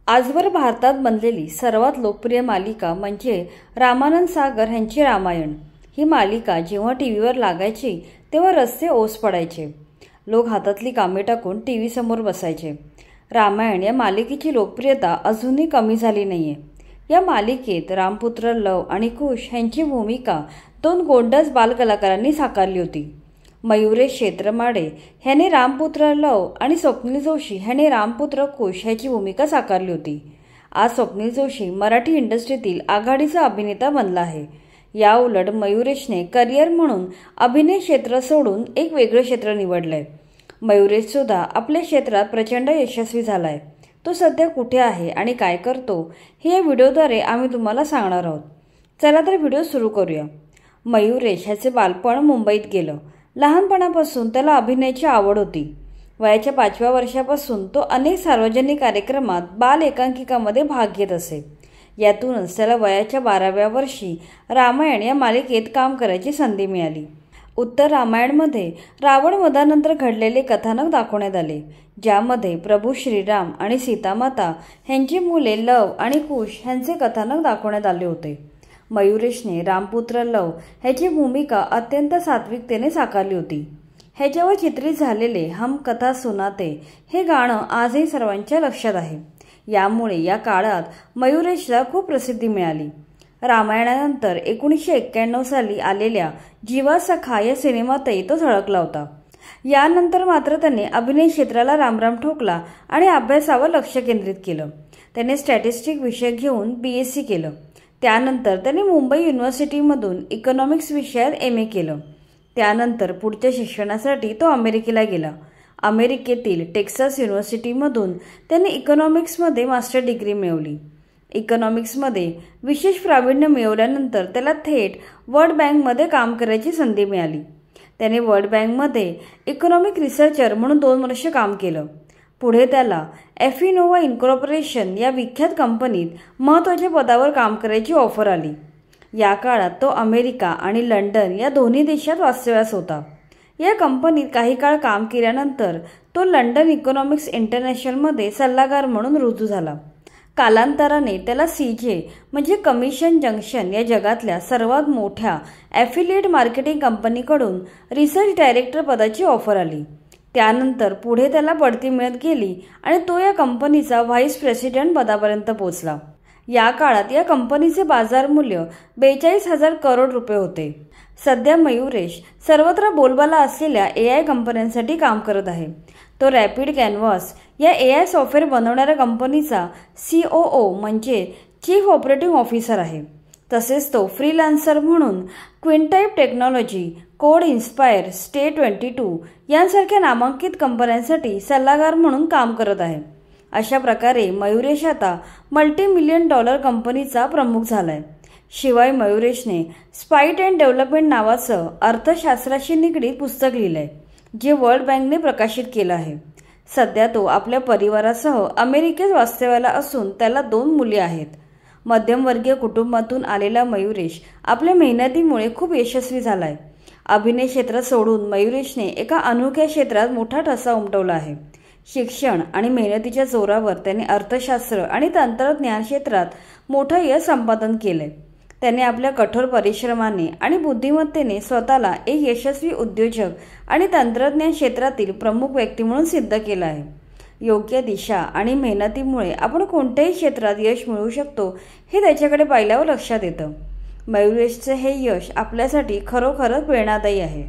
आजवर भारतात बनलेली सर्वात लोकप्रिय मालिका म्हणजे रामानंद सागर यांची रामायण। ही मालिका जेव्हा टीव्हीवर लागायची तेव्हा रस्ते ओस पडायचे। लोक हातातली कामे टाकून टीव्ही समोर बसायचे। रामायण या मालिकेची लोकप्रियता अजूनही कमी झाली नाहीये। या मालिकेत रामपुत्र लव आणि कुश यांची भूमिका दोन गोंडस बालकलाकारांनी साकारली होती। मयुरेश क्षेत्रमाडे ह्याने रामपुत्र लव आणि स्वप्नील जोशी ह्याने रामपुत्र कुश ह्याची भूमिका साकारली होती। आज स्वप्नील जोशी मराठी इंडस्ट्रीतील आघाडीचा अभिनेता बनला आहे। या उलट मयुरेशने करिअर म्हणून अभिनय क्षेत्र सोडून एक वेगळे क्षेत्र निवडलंय। मयुरेश सुद्धा आपल्या क्षेत्रात प्रचंड यशस्वी झालाय। तो सध्या कुठे आहे आणि काय करतो हे या व्हिडिओद्वारे आम्ही तुम्हाला सांगणार आहोत। चला तर व्हिडिओ सुरू करूया। मयुरेश ह्याचे बालपण मुंबईत गेलं। लहानपणापासून त्याला अभिनयाची आवड होती। वयाच्या 5व्या वर्षापासून तो अनेक सार्वजनिक कार्यक्रमात बाल एकांकिकामध्ये भाग घेत असे। यातूनच त्याला वयाच्या 12व्या वर्षी रामायण या मालिकेत काम करायची संधी मिळाली। उत्तर रामायणमध्ये रावण वधानंतर घडलेले कथानक दाखवण्यात आले, ज्यामध्ये प्रभू श्रीराम आणि सीतामाता यांची मुले लव आणि कुश यांचे कथानक दाखवण्यात आले होते। मयुरेशने रामपुत्र लव ह्याची भूमिका अत्यंत सात्विकतेने साकारली होती। ह्याच्यावर चित्रित झालेले हम कथा सुनाते हे गाणं आजही सर्वांच्या लक्षात आहे। यामुळे या काळात मयुरेशला खूप प्रसिद्धी मिळाली। रामायणानंतर 1991 साली आलेल्या जीवा सखा या सिनेमातही तो झळकला होता। यानंतर मात्र त्याने अभिनय क्षेत्राला रामराम ठोकला आणि अभ्यासावर लक्ष केंद्रित केलं। त्याने स्टॅटिस्टिक विषय घेऊन BSc केलं। त्यानंतर त्याने मुंबई युनिव्हर्सिटीमधून इकॉनॉमिक्स विषयात MA केलं। त्यानंतर पुढच्या शिक्षणासाठी तो अमेरिकेला गेला। अमेरिकेतील टेक्सास युनिव्हर्सिटीमधून त्याने इकॉनॉमिक्समध्ये मास्टर डिग्री मिळवली। इकॉनॉमिक्समध्ये विशेष प्रावीण्य मिळवल्यानंतर त्याला थेट वर्ल्ड बँकमध्ये काम करायची संधी मिळाली। त्याने वर्ल्ड बँकमध्ये इकॉनॉमिक रिसर्चर म्हणून 2 वर्ष काम केलं। पुढे त्याला एफिनोवा इन्कॉर्पोरेशन या विख्यात कंपनीत महत्त्वाच्या पदावर काम करायची ऑफर आली। या काळात तो अमेरिका आणि लंडन या दोन्ही देशात वास्तव्यास होता। या कंपनीत काही काळ काम केल्यानंतर तो लंडन इकॉनॉमिक्स इंटरनॅशनलमध्ये सल्लागार म्हणून रुजू झाला। कालांतराने त्याला CJ म्हणजे कमिशन जंक्शन या जगातल्या सर्वात मोठ्या ॲफिलिएट मार्केटिंग कंपनीकडून रिसर्च डायरेक्टर पदाची ऑफर आली। त्यानंतर पुढे त्याला बढती मिळत गेली आणि तो या कंपनीचा व्हाईस प्रेसिडेंट पदापर्यंत पोहोचला। या काळात या कंपनीचे बाजार मूल्य 42,000 करोड रुपये होते। सध्या मयुरेश सर्वत्र बोलबाला असलेल्या AI कंपन्यांसाठी काम करत आहे। तो रॅपिड कॅनव्हास या AI सॉफ्टवेअर बनवणाऱ्या कंपनीचा COO म्हणजे चीफ ऑपरेटिंग ऑफिसर आहे। तसेच तो फ्रीलान्सर म्हणून क्विंटाइप टेक्नॉलॉजी, कोड इन्स्पायर, स्टे 22 यांसारख्या नामांकित कंपन्यांसाठी सल्लागार म्हणून काम करत आहे। अशा प्रकारे मयुरेश आता $multi-million कंपनीचा प्रमुख झालाय। शिवाय मयुरेशने स्पाइट अँड डेव्हलपमेंट नावाचं अर्थशास्त्राशी निगडीत पुस्तक लिहिलंय, जे वर्ल्ड बँकने प्रकाशित केलं आहे। सध्या तो आपल्या परिवारासह अमेरिकेत वास्तव्याला असून त्याला 2 मुले आहेत। मध्यमवर्गीय कुटुंबातून आलेला मयुरेश आपल्या मेहनतीमुळे खूप यशस्वी झालाय। अभिनय क्षेत्र सोडून मयुरेशने एका अनोख्या क्षेत्रात मोठा ठसा उमटवला आहे। शिक्षण आणि मेहनतीच्या जोरावर त्याने अर्थशास्त्र आणि तंत्रज्ञान क्षेत्रात मोठं यश संपादन केलंय। त्याने आपल्या कठोर परिश्रमाने आणि बुद्धिमत्तेने स्वतःला एक यशस्वी उद्योजक आणि तंत्रज्ञान क्षेत्रातील प्रमुख व्यक्ती म्हणून सिद्ध केलं आहे। योग्य दिशा आणि मेहनतीमुळे आपण कोणत्याही क्षेत्रात यश मिळवू शकतो हे त्याच्याकडे पाहिल्यावर लक्षात येतं। मयुरेशचे हे यश आपल्यासाठी खरोखरच प्रेरणादायी आहे।